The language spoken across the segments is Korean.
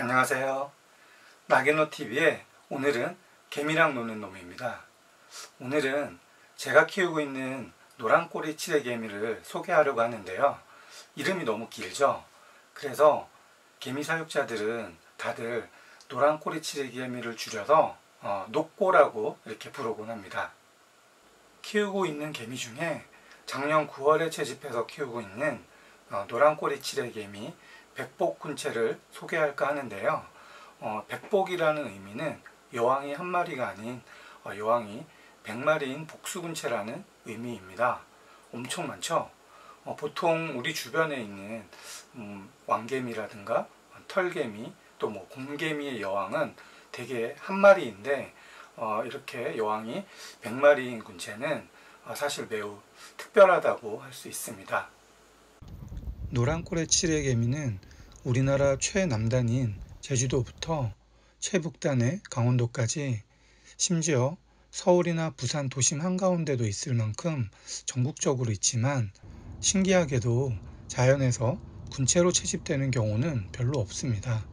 안녕하세요. 나게노TV의 오늘은 개미랑 노는 놈입니다. 오늘은 제가 키우고 있는 노란꼬리 칠해개미를 소개하려고 하는데요. 이름이 너무 길죠? 그래서 개미 사육자들은 다들 노란꼬리 칠해개미를 줄여서 노꼬라고 이렇게 부르곤 합니다. 키우고 있는 개미 중에 작년 9월에 채집해서 키우고 있는 노란꼬리 칠해개미 백복군체를 소개할까 하는데요. 백복이라는 의미는 여왕이 한 마리가 아닌 여왕이 100마리인 복수군체라는 의미입니다. 엄청 많죠? 보통 우리 주변에 있는 왕개미라든가 털개미 또 뭐 곰개미의 여왕은 대개 한 마리인데 이렇게 여왕이 100마리인 군체는 사실 매우 특별하다고 할 수 있습니다. 노란꼬리 칠해개미는 우리나라 최남단인 제주도부터 최북단의 강원도까지 심지어 서울이나 부산 도심 한가운데도 있을 만큼 전국적으로 있지만 신기하게도 자연에서 군체로 채집되는 경우는 별로 없습니다.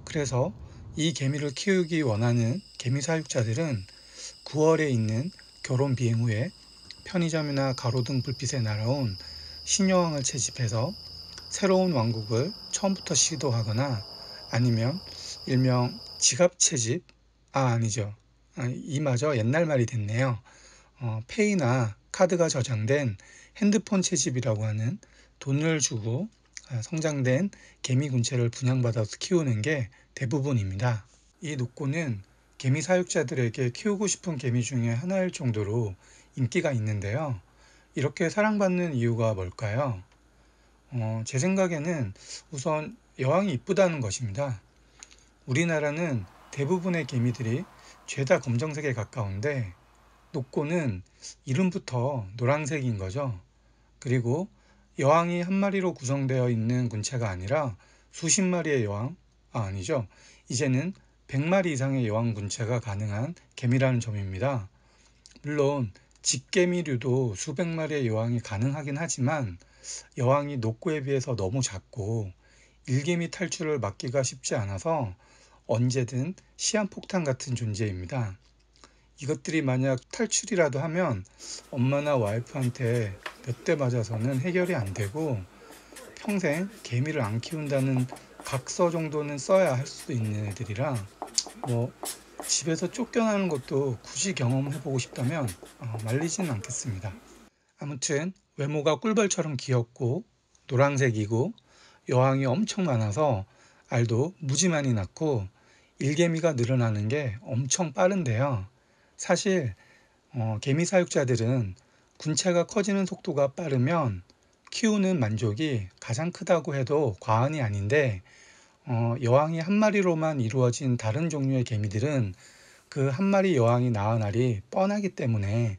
그래서 이 개미를 키우기 원하는 개미 사육자들은 9월에 있는 결혼 비행 후에 편의점이나 가로등 불빛에 날아온 신여왕을 채집해서 새로운 왕국을 처음부터 시도하거나 아니면 일명 지갑 채집, 아니죠. 이마저 옛날 말이 됐네요. 페이나 카드가 저장된 핸드폰 채집이라고 하는 돈을 주고 성장된 개미 군체를 분양받아서 키우는 게 대부분입니다. 이 노꼬는 개미 사육자들에게 키우고 싶은 개미 중에 하나일 정도로 인기가 있는데요. 이렇게 사랑받는 이유가 뭘까요? 제 생각에는 우선 여왕이 이쁘다는 것입니다. 우리나라는 대부분의 개미들이 죄다 검정색에 가까운데 노꼬는 이름부터 노란색인 거죠. 그리고 여왕이 한 마리로 구성되어 있는 군체가 아니라 수십 마리의 여왕, 아니죠. 이제는 100마리 이상의 여왕 군체가 가능한 개미라는 점입니다. 물론 직개미류도 수백 마리의 여왕이 가능하긴 하지만 여왕이 노꼬에 비해서 너무 작고 일개미 탈출을 막기가 쉽지 않아서 언제든 시한폭탄 같은 존재입니다. 이것들이 만약 탈출이라도 하면 엄마나 와이프한테 몇 대 맞아서는 해결이 안 되고 평생 개미를 안 키운다는 각서 정도는 써야 할 수 있는 애들이라 집에서 쫓겨나는 것도 굳이 경험해보고 싶다면 말리지는 않겠습니다. 아무튼 외모가 꿀벌처럼 귀엽고 노란색이고 여왕이 엄청 많아서 알도 무지 많이 낳고 일개미가 늘어나는 게 엄청 빠른데요. 사실 개미 사육자들은 군체가 커지는 속도가 빠르면 키우는 만족이 가장 크다고 해도 과언이 아닌데 여왕이 한 마리로만 이루어진 다른 종류의 개미들은 그 한 마리 여왕이 낳은 알이 뻔하기 때문에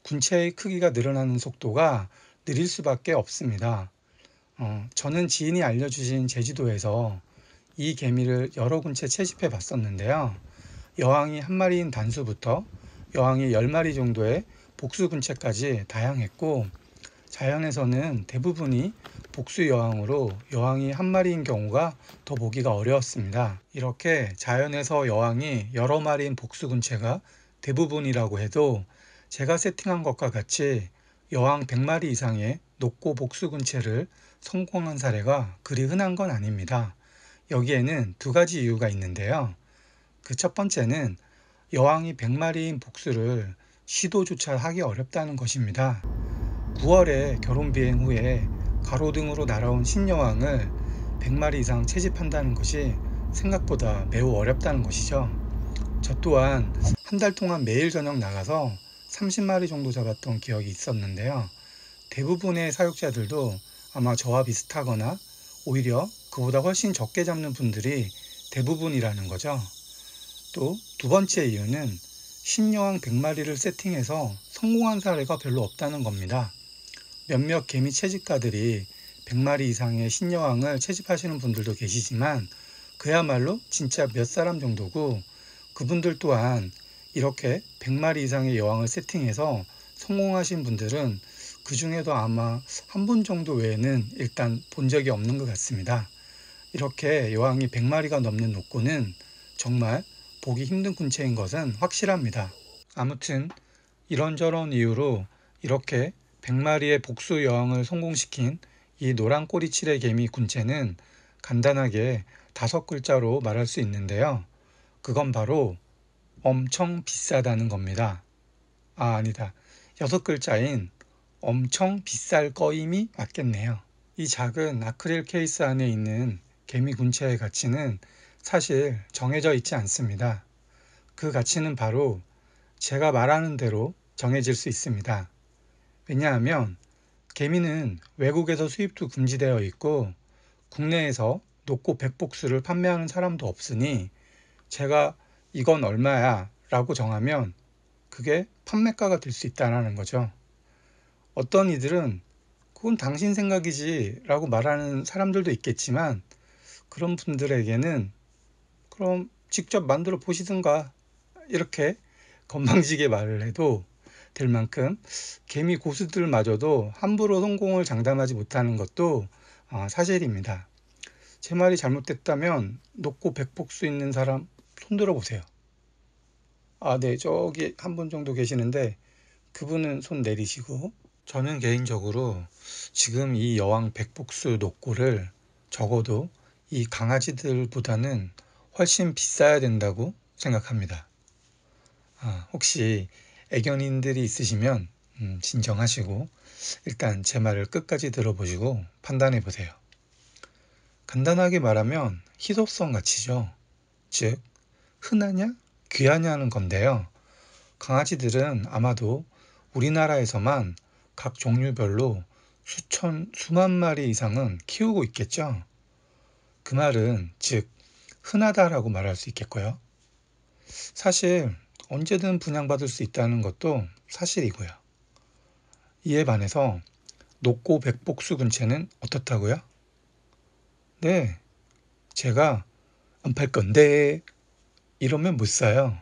군체의 크기가 늘어나는 속도가 느릴 수밖에 없습니다. 저는 지인이 알려주신 제주도에서 이 개미를 여러 군체 채집해 봤었는데요. 여왕이 한 마리인 단수부터 여왕이 10마리 정도의 복수 군체까지 다양했고 자연에서는 대부분이 복수 여왕으로 여왕이 한 마리인 경우가 더 보기가 어려웠습니다. 이렇게 자연에서 여왕이 여러 마리인 복수 군체가 대부분이라고 해도 제가 세팅한 것과 같이 여왕 100마리 이상의 노꼬 복수 군체를 성공한 사례가 그리 흔한 건 아닙니다. 여기에는 두 가지 이유가 있는데요. 그 첫 번째는 여왕이 100마리인 복수를 시도조차 하기 어렵다는 것입니다. 9월에 결혼 비행 후에 가로등으로 날아온 신여왕을 100마리 이상 채집한다는 것이 생각보다 매우 어렵다는 것이죠. 저 또한 한 달 동안 매일 저녁 나가서 30마리 정도 잡았던 기억이 있었는데요. 대부분의 사육자들도 아마 저와 비슷하거나 오히려 그보다 훨씬 적게 잡는 분들이 대부분이라는 거죠. 또 두 번째 이유는 신여왕 100마리를 세팅해서 성공한 사례가 별로 없다는 겁니다. 몇몇 개미 채집가들이 100마리 이상의 신여왕을 채집하시는 분들도 계시지만 그야말로 진짜 몇 사람 정도고 그분들 또한 이렇게 100마리 이상의 여왕을 세팅해서 성공하신 분들은 그 중에도 아마 한 분 정도 외에는 일단 본 적이 없는 것 같습니다. 이렇게 여왕이 100마리가 넘는 노꼬는 정말 보기 힘든 군체인 것은 확실합니다. 아무튼 이런저런 이유로 이렇게 100마리의 복수 여왕을 성공시킨 이 노란 꼬리치레 개미 군체는 간단하게 5글자로 말할 수 있는데요. 그건 바로 엄청 비싸다는 겁니다. 아니다. 6글자인 엄청 비쌀 거임이 맞겠네요. 이 작은 아크릴 케이스 안에 있는 개미 군체의 가치는 사실 정해져 있지 않습니다. 그 가치는 바로 제가 말하는 대로 정해질 수 있습니다. 왜냐하면 개미는 외국에서 수입도 금지되어 있고 국내에서 노꼬 백복수를 판매하는 사람도 없으니 제가 이건 얼마야 라고 정하면 그게 판매가가 될 수 있다는 거죠. 어떤 이들은 그건 당신 생각이지 라고 말하는 사람들도 있겠지만 그런 분들에게는 그럼 직접 만들어 보시든가 이렇게 건방지게 말을 해도 될 만큼 개미 고수들마저도 함부로 성공을 장담하지 못하는 것도 사실입니다. 제 말이 잘못됐다면 높고 백복수 있는 사람 손들어 보세요. 네, 저기 한 분 정도 계시는데 그분은 손 내리시고, 저는 개인적으로 지금 이 여왕 백복수 노꼬를 적어도 이 강아지들보다는 훨씬 비싸야 된다고 생각합니다. 혹시 애견인들이 있으시면 진정하시고 일단 제 말을 끝까지 들어보시고 판단해 보세요. 간단하게 말하면 희소성 가치죠. 즉 흔하냐 귀하냐는 건데요. 강아지들은 아마도 우리나라에서만 각 종류별로 수천 수만 마리 이상은 키우고 있겠죠. 그 말은 즉 흔하다라고 말할 수 있겠고요. 사실 언제든 분양받을 수 있다는 것도 사실이고요. 이에 반해서 노꼬 백복수 근체는 어떻다고요? 네, 제가 안 팔 건데 이러면 못 사요.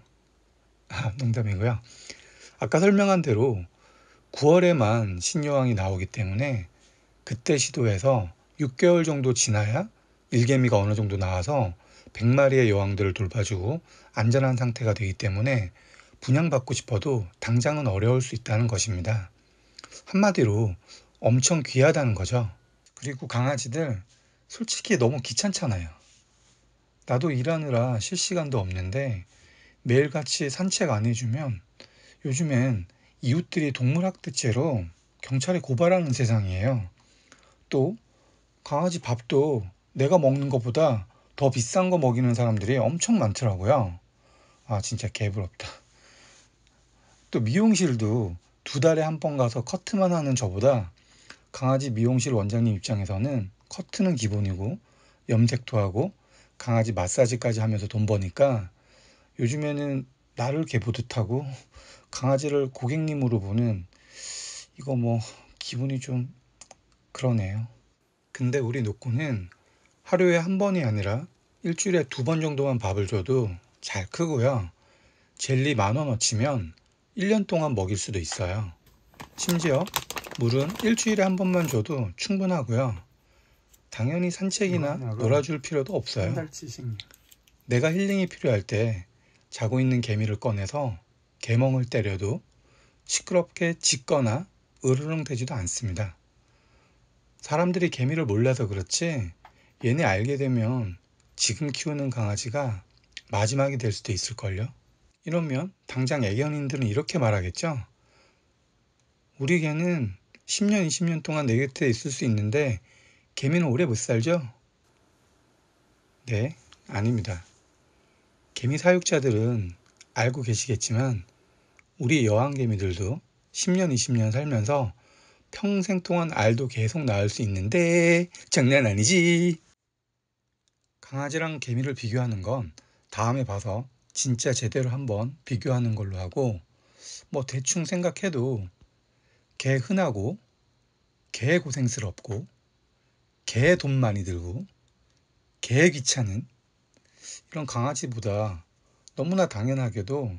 농담이고요. 아까 설명한 대로 9월에만 신여왕이 나오기 때문에 그때 시도해서 6개월 정도 지나야 일개미가 어느 정도 나와서 100마리의 여왕들을 돌봐주고 안전한 상태가 되기 때문에 분양받고 싶어도 당장은 어려울 수 있다는 것입니다. 한마디로 엄청 귀하다는 거죠. 그리고 강아지들 솔직히 너무 귀찮잖아요. 나도 일하느라 쉴 시간도 없는데 매일같이 산책 안 해주면 요즘엔 이웃들이 동물학대죄로 경찰에 고발하는 세상이에요. 또 강아지 밥도 내가 먹는 것보다 더 비싼 거 먹이는 사람들이 엄청 많더라고요. 진짜 개부럽다. 또 미용실도 2달에 한 번 가서 커트만 하는 저보다 강아지 미용실 원장님 입장에서는 커트는 기본이고 염색도 하고 강아지 마사지까지 하면서 돈 버니까 요즘에는 나를 개보듯 하고 강아지를 고객님으로 보는, 이거 뭐 기분이 좀 그러네요. 근데 우리 노꼬는 하루에 한 번이 아니라 일주일에 2번 정도만 밥을 줘도 잘 크고요. 젤리 10,000원어치면 1년 동안 먹일 수도 있어요. 심지어 물은 일주일에 한 번만 줘도 충분하고요. 당연히 산책이나 놀아줄 필요도 없어요. 내가 힐링이 필요할 때 자고 있는 개미를 꺼내서 개멍을 때려도 시끄럽게 짖거나 으르렁대지도 않습니다. 사람들이 개미를 몰라서 그렇지 얘네 알게 되면 지금 키우는 강아지가 마지막이 될 수도 있을걸요. 이러면 당장 애견인들은 이렇게 말하겠죠. 우리 개는 10년, 20년 동안 내 곁에 있을 수 있는데 개미는 오래 못 살죠? 네, 아닙니다. 개미 사육자들은 알고 계시겠지만 우리 여왕개미들도 10년, 20년 살면서 평생 동안 알도 계속 낳을 수 있는데 장난 아니지. 강아지랑 개미를 비교하는 건 다음에 봐서 진짜 제대로 한번 비교하는 걸로 하고, 뭐 대충 생각해도 개 흔하고 개 고생스럽고 개 돈 많이 들고 개 귀찮은 이런 강아지보다 너무나 당연하게도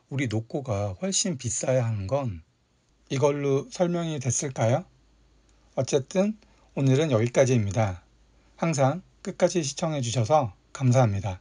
우리 노꼬가 훨씬 비싸야 하는 건 이걸로 설명이 됐을까요? 어쨌든 오늘은 여기까지입니다. 항상 끝까지 시청해 주셔서 감사합니다.